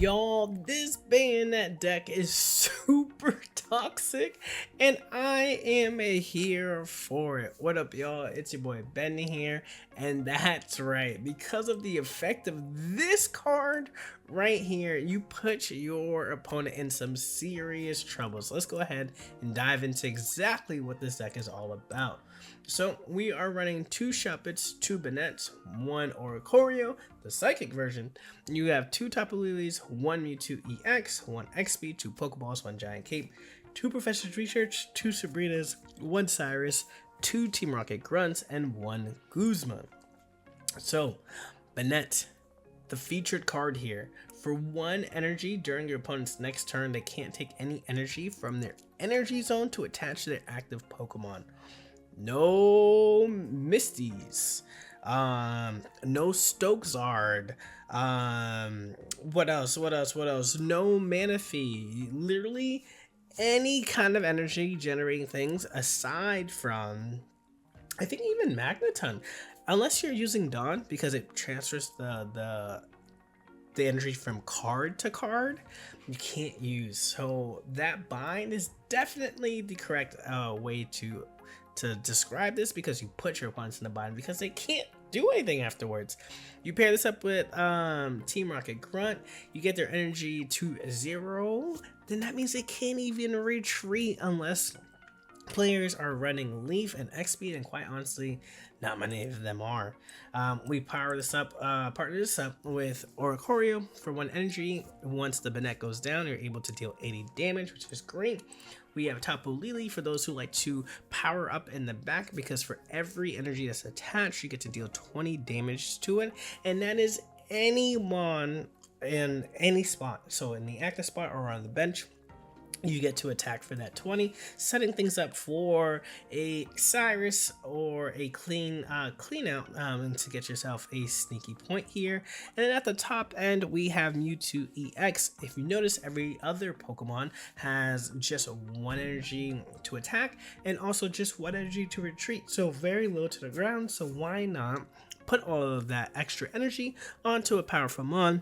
Y'all, this Banette deck is super toxic, and I am here for it. What up, y'all? It's your boy Ben here, and that's right. Because of the effect of this card right here, you put your opponent in some serious trouble. So let's go ahead and dive into exactly what this deck is all about. So we are running 2 Shuppets, 2 Banettes, 1 Oricorio, the Psychic version. You have 2 Tapu Lilies, 1 Mewtwo EX, 1 XP, 2 Pokeballs, 1 Giant Cape, 2 Professor's Research, 2 Sabrinas, 1 Cyrus, 2 Team Rocket Grunts, and 1 Guzma. So, Banette, the featured card here. For 1 energy during your opponent's next turn, they can't take any energy from their energy zone to attach to their active Pokemon. No Misties, no Stokezard, what else, no Manaphy, literally any kind of energy generating things aside from, I think, even Magneton, unless you're using Dawn, because it transfers the energy from card to card, you can't use. So that bind is definitely the correct way to describe this, because you put your opponents in the bind because they can't do anything afterwards. You pair this up with Team Rocket Grunt, you get their energy to 0, then that means they can't even retreat unless players are running Leaf and X-Speed, and quite honestly, not many of them are. We partner this up with Oricorio for 1 energy. Once the Banette goes down, you're able to deal 80 damage, which is great. We have Tapu Lili for those who like to power up in the back, because for every energy that's attached, you get to deal 20 damage to it, and that is any mon in any spot. So in the active spot or on the bench, you get to attack for that 20, setting things up for a Cyrus or a clean out to get yourself a sneaky point here. And then at the top end, we have Mewtwo EX. If you notice, every other Pokemon has just 1 energy to attack and also just 1 energy to retreat. So very low to the ground. So why not put all of that extra energy onto a powerful mon?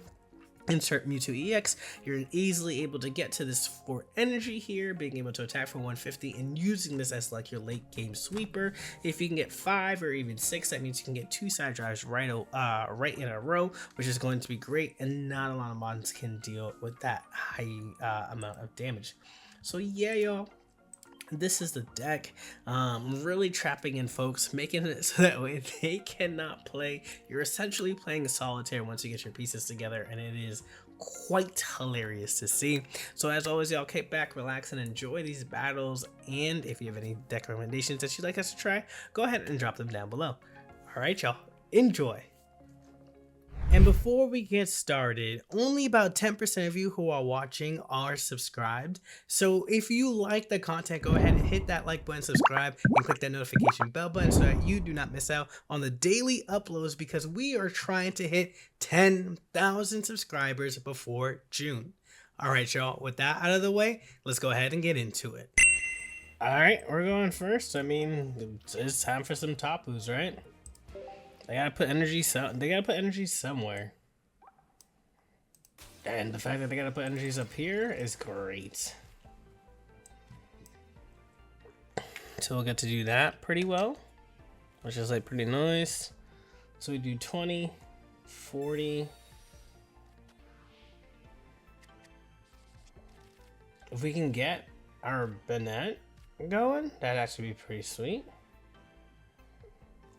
Insert Mewtwo EX, you're easily able to get to this 4 energy here, being able to attack for 150 and using this as like your late game sweeper. If you can get 5 or even 6, that means you can get 2 side drives right in a row, which is going to be great, and not a lot of mons can deal with that high amount of damage. So yeah, y'all, this is the deck. Really trapping in folks, making it so that way they cannot play. You're essentially playing solitaire once you get your pieces together, and it is quite hilarious to see. So as always, y'all, kick back, relax, and enjoy these battles. And if you have any deck recommendations that you'd like us to try, go ahead and drop them down below. All right, y'all, enjoy. And before we get started, only about 10% of you who are watching are subscribed. So if you like the content, go ahead and hit that like button, subscribe, and click that notification bell button so that you do not miss out on the daily uploads, because we are trying to hit 10,000 subscribers before June. All right, y'all, with that out of the way, let's go ahead and get into it. All right, we're going first. I mean, it's time for some Tapus, right? They gotta put energy somewhere. And the fact that they gotta put energies up here is great. So we'll get to do that pretty well, which is like pretty nice. So we do 20, 40. If we can get our Banette going, that'd actually be pretty sweet.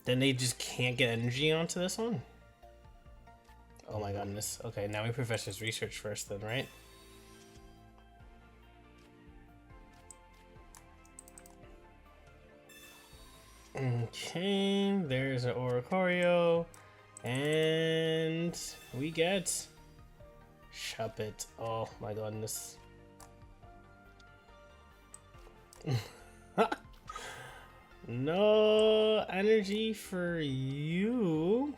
Then they just can't get energy onto this one. Oh my goodness. Okay, now we Professor's Research first then, right? Okay, there's an Oricorio. And we get Shuppet. Oh my goodness. No energy for you.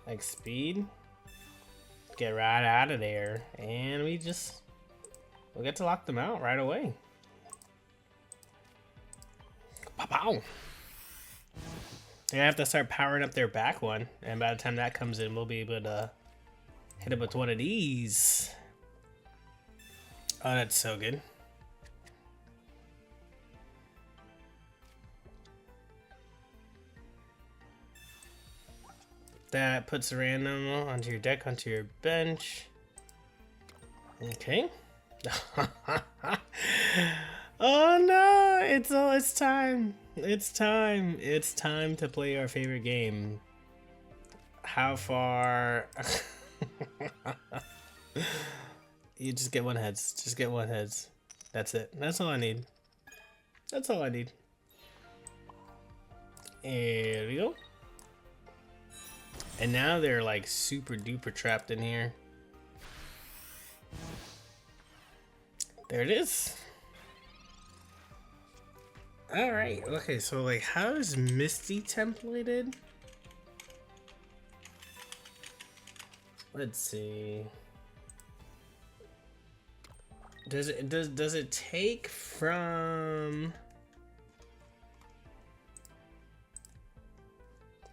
Like speed. Get right out of there. And we'll get to lock them out right away. Pow! They're gonna have to start powering up their back one, and by the time that comes in, we'll be able to hit it with one of these. Oh, that's so good. That puts a random onto your deck, onto your bench. Okay. Oh no! It's time. It's time. It's time to play our favorite game. How far? You just get one heads. Just get one heads. That's it. That's all I need. That's all I need. Here we go. And now they're like super duper trapped in here. There it is. Alright, okay, so like how is Misty templated? Let's see. Does it take from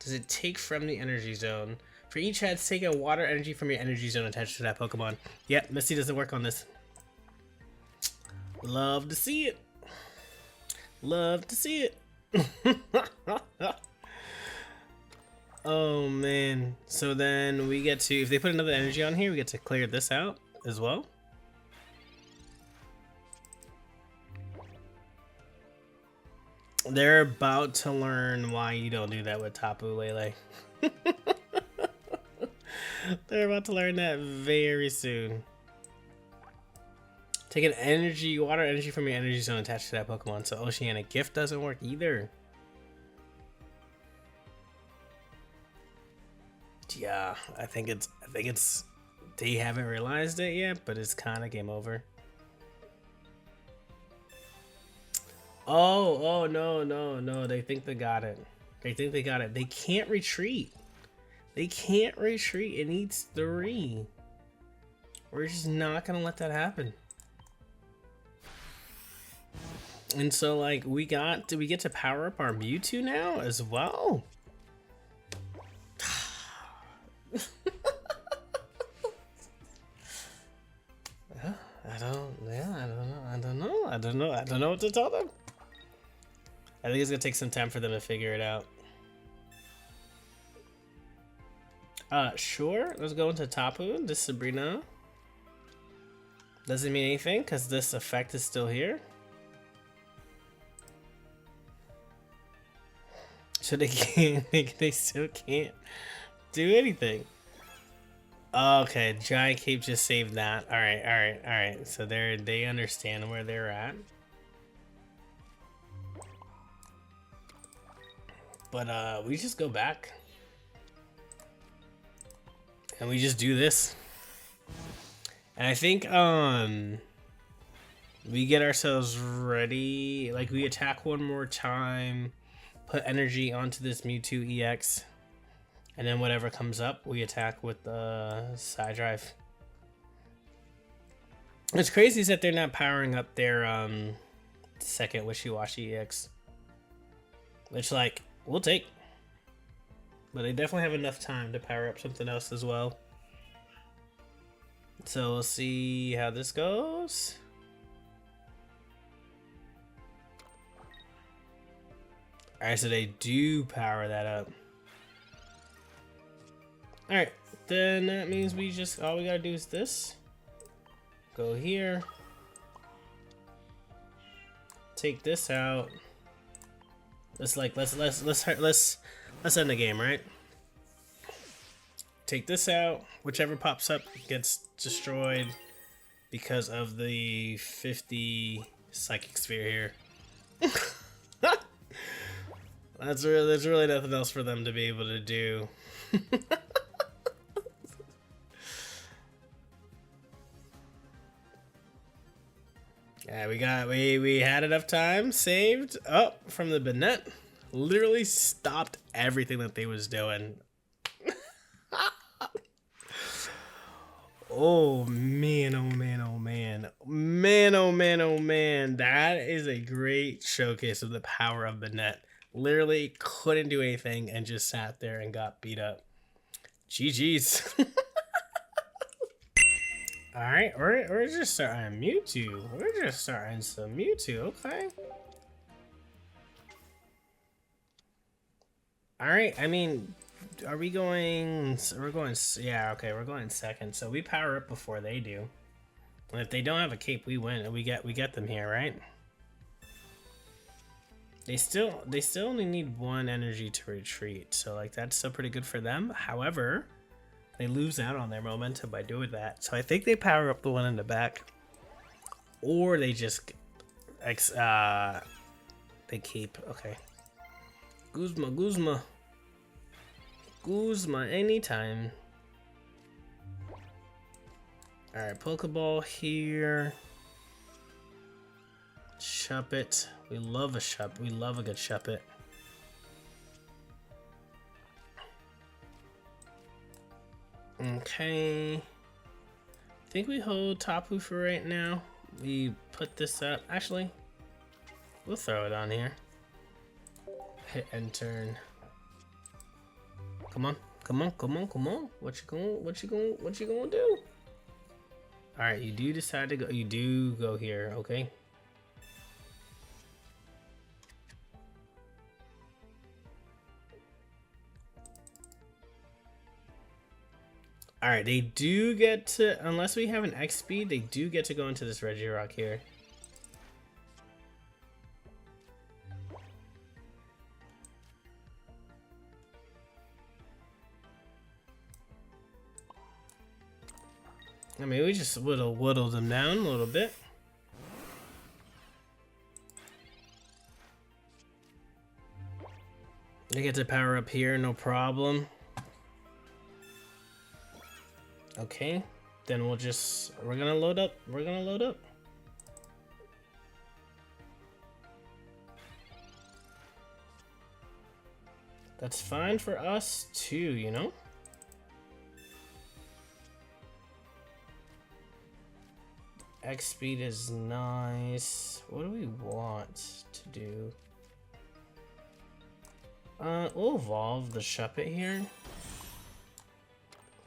the energy zone? For each head, take a water energy from your energy zone attached to that Pokemon. Yep, Misty doesn't work on this. Love to see it. Love to see it. Oh man. So then we get to, if they put another energy on here, we get to clear this out as well. They're about to learn why you don't do that with Tapu Lele. They're about to learn that very soon. Take an energy, water energy from your energy zone attached to that Pokemon. So Oceanic Gift doesn't work either. Yeah, I think it's they haven't realized it yet, but it's kind of game over. Oh no, they think they got it. They think they got it. They can't retreat. They can't retreat. It needs 3. We're just not gonna let that happen. And so like we get to power up our Mewtwo now as well. I don't know what to tell them. I think it's gonna take some time for them to figure it out. Sure, let's go into Tapu. This Sabrina doesn't mean anything because this effect is still here. So they can't, they still can't do anything. Okay, Giant Cape just saved that. Alright. So they understand where they're at. But we just go back. And we just do this. And I think we get ourselves ready. Like we attack one more time, put energy onto this Mewtwo EX. And then whatever comes up, we attack with the side drive. What's crazy is that they're not powering up their second Wishy-Washy EX. Which, like, we'll take. But they definitely have enough time to power up something else as well. So we'll see how this goes. Alright, so they do power that up. Alright, then that means we just, all we gotta do is this. Go here. Take this out. Let's end the game, right? Take this out. Whichever pops up gets destroyed because of the 50 Psychic Sphere here. There's really nothing else for them to be able to do. Yeah, we had enough time saved up from the Banette. Literally stopped everything that they was doing. Oh man, oh man, oh man. Man, oh man, oh man. That is a great showcase of the power of Banette. Literally couldn't do anything and just sat there and got beat up. GG's. Alright, we're just starting Mewtwo. We're just starting some Mewtwo, okay. Alright, I mean, are we going... We're going... Yeah, okay, we're going second. So we power up before they do. And if they don't have a cape, we win. And we get them here, right? They still only need one energy to retreat. So, like, that's still pretty good for them. However... They lose out on their momentum by doing that. So I think they power up the one in the back. Or they just... they keep... Okay. Guzma. Guzma anytime. Alright, Pokeball here. Shuppet. We love a Shuppet. We love a good Shuppet. Okay, I think we hold Tapu for right now. We put this up. Actually, we'll throw it on here. Hit end turn. Come on. What you gonna do? All right, you do decide to go. You do go here. Okay. Alright, they do get to, unless we have an X speed, they do get to go into this Regirock here. I mean, we just whittle them down a little bit. They get to power up here, no problem. Okay, then we're gonna load up. That's fine for us too, you know? X speed is nice. What do we want to do? We'll evolve the Shuppet here.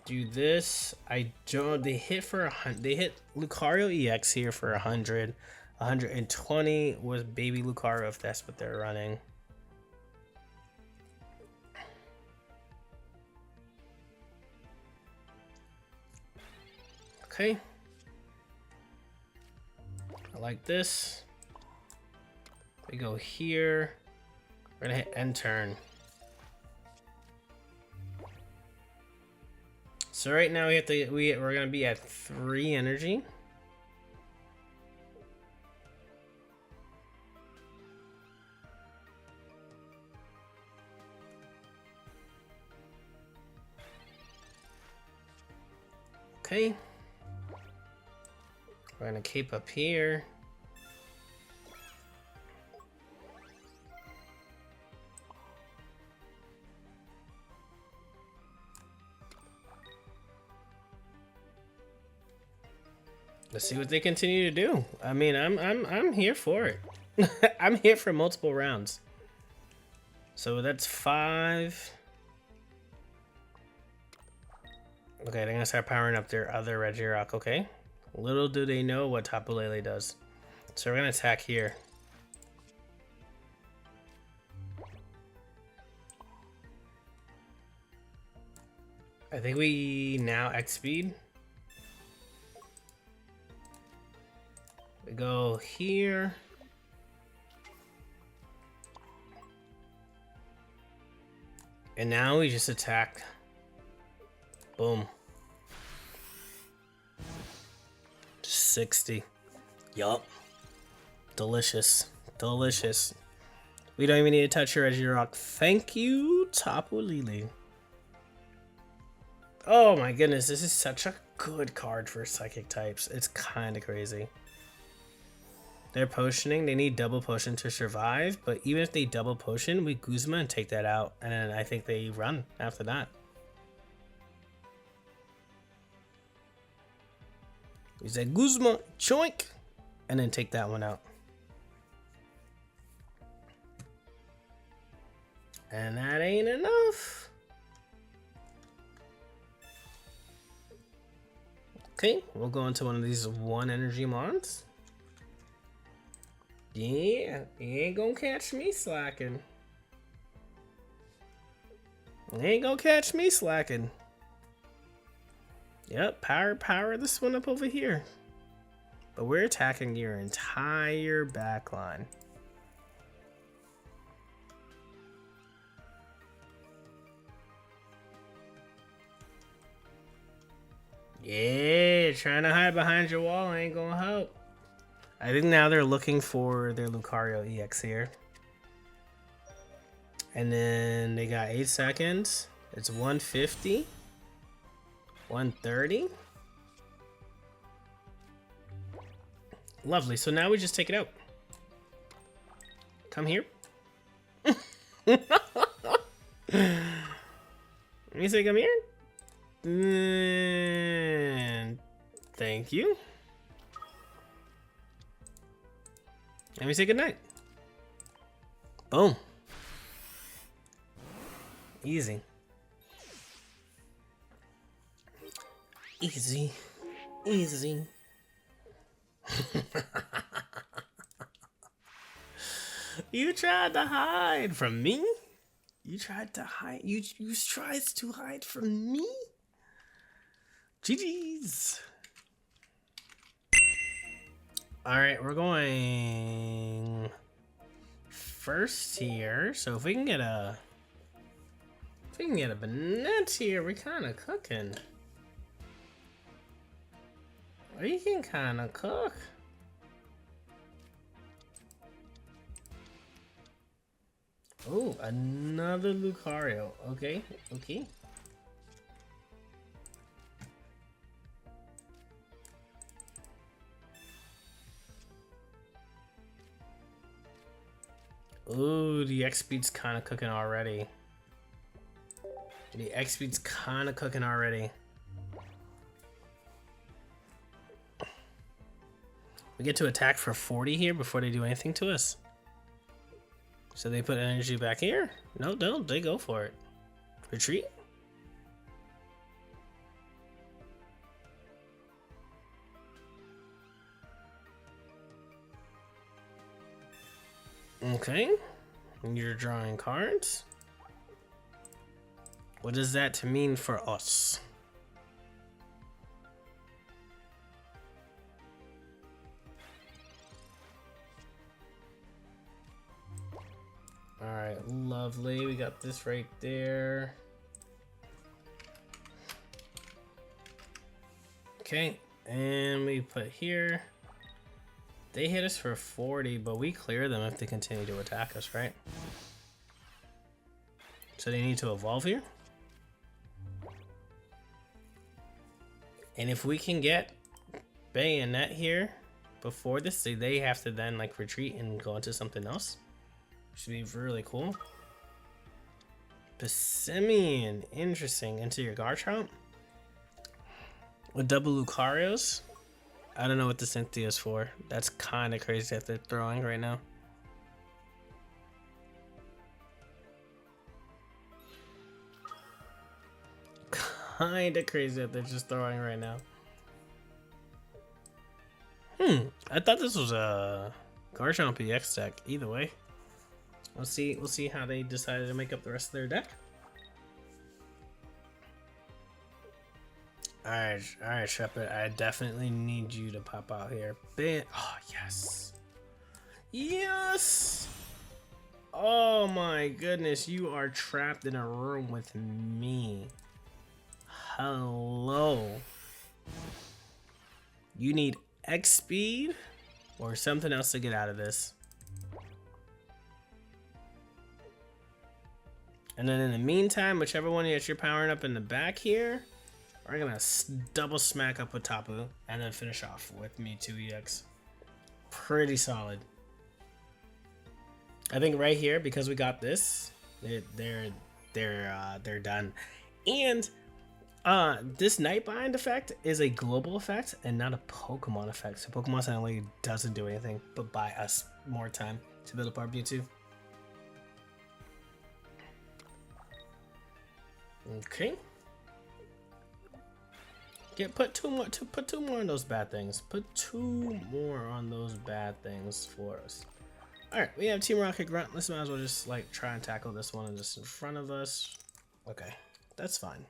Do this. I don't. They hit for 100. They hit Lucario EX here for 100, 120 with Baby Lucario if that's what they're running. Okay. I like this. We go here. We're gonna hit end turn. So right now we're gonna be at 3 energy. Okay. We're gonna keep up here. Let's see what they continue to do. I mean, I'm here for it. I'm here for multiple rounds. So that's 5. Okay, they're gonna start powering up their other Regirock, okay? Little do they know what Tapu Lele does. So we're gonna attack here. I think we now X speed. We go here. And now we just attack. Boom. 60. Yup. Delicious. Delicious. We don't even need to touch your Regirock. Thank you, Tapu Lele. Oh my goodness, this is such a good card for psychic types. It's kind of crazy. They're potioning. They need double potion to survive, but even if they double potion, we Guzma and take that out, and then I think they run after that. We say Guzma, choink, and then take that one out. And that ain't enough. Okay, we'll go into one of these 1 energy mons. Yeah, you ain't gonna catch me slacking. You ain't gonna catch me slacking. Yep, power this one up over here. But we're attacking your entire backline. Yeah, trying to hide behind your wall ain't gonna help. I think now they're looking for their Lucario EX here. And then they got 8 seconds. It's 150. 130. Lovely. So now we just take it out. Come here. You say come here? Thank you. Let me say goodnight. Boom. Easy. Easy. Easy. You tried to hide from me? You tried to hide. You tried to hide from me? GG's. Alright, we're going first here. So if we can get a Banette here, we're kinda cooking. We can kinda cook. Oh, another Lucario. Okay, okay. Ooh, the X speed's kind of cooking already. The X speed's kind of cooking already. We get to attack for 40 here before they do anything to us. So they put energy back here? No, don't. They go for it. Retreat. Okay. You're drawing cards. What does that mean for us? Alright, lovely. We got this right there. Okay, and we put here. They hit us for 40, but we clear them if they continue to attack us, right? So they need to evolve here. And if we can get Banette here before this, they have to then like retreat and go into something else. Should be really cool. Pissimian, interesting. Into your Garchomp with double Lucarios. I don't know what the Cynthia is for. That's kind of crazy that they're throwing right now. Kind of crazy that they're just throwing right now. I thought this was a Garchomp EX deck. Either way, we'll see how they decided to make up the rest of their deck. Alright, Shepard. I definitely need you to pop out here. Oh, yes. Yes! Oh my goodness, you are trapped in a room with me. Hello. You need X speed or something else to get out of this. And then in the meantime, whichever one that you're powering up in the back here, we're gonna double smack up with Tapu and then finish off with Mewtwo EX. Pretty solid. I think right here, because we got this, they're done. And this Nightbind effect is a global effect and not a Pokemon effect. So Pokemon Silently doesn't do anything but buy us more time to build up our Mewtwo. Okay. Put two more on those bad things. Put 2 more on those bad things for us. Alright, we have Team Rocket Grunt. Let's might as well just like try and tackle this one just in front of us. Okay, that's fine.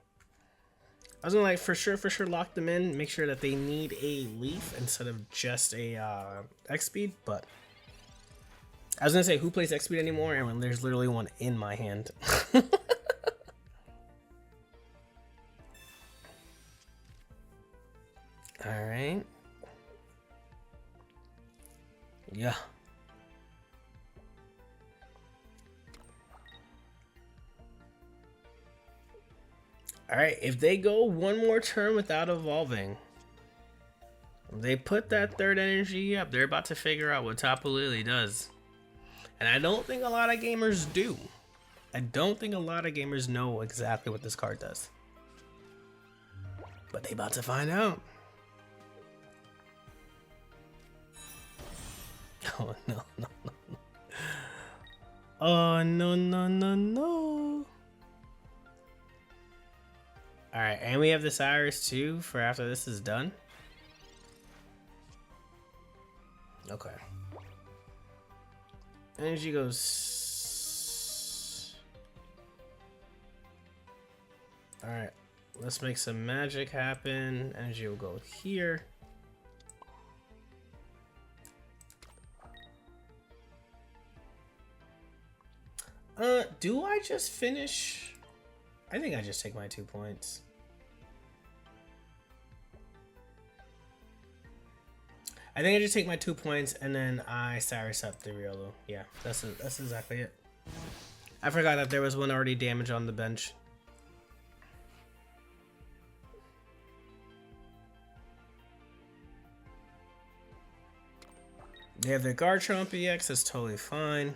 I was gonna like for sure lock them in, make sure that they need a leaf instead of just a X speed, but I was gonna say who plays X speed anymore, and when there's literally one in my hand. All right. Yeah. All right, if they go one more turn without evolving, they put that 3rd energy up, they're about to figure out what Tapu Lele does. And I don't think a lot of gamers do. I don't think a lot of gamers know exactly what this card does. But they about to find out. Oh, no. Oh, no. Alright, and we have the Cyrus too for after this is done. Okay. Energy goes... Alright, let's make some magic happen. Energy will go here. Do I just finish? I think I just take my 2 points. I think I just take my 2 points and then I Cyrus up the Riolu. Yeah, that's exactly it. I forgot that there was one already damaged on the bench. They have their Garchomp EX, that's totally fine.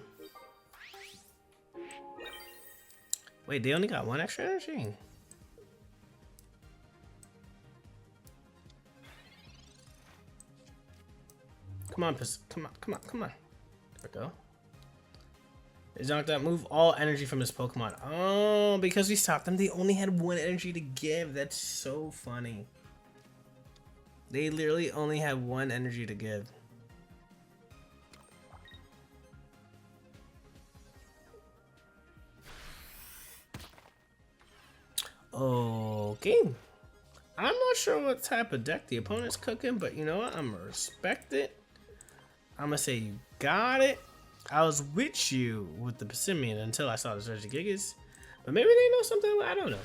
Wait, they only got 1 extra energy? Come on. There we go. Is knocked out. Move all energy from his Pokemon. Oh, because we stopped them, they only had 1 energy to give. That's so funny. They literally only had 1 energy to give. Okay. I'm not sure what type of deck the opponent's cooking, but you know what? I'm gonna respect it. I'm gonna say you got it. I was with you with the Pissimian until I saw the Surge Gigas. But maybe they know something I don't know.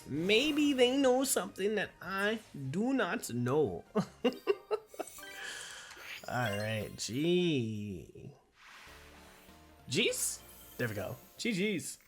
Maybe they know something that I do not know. Alright, G's. There we go. GG's.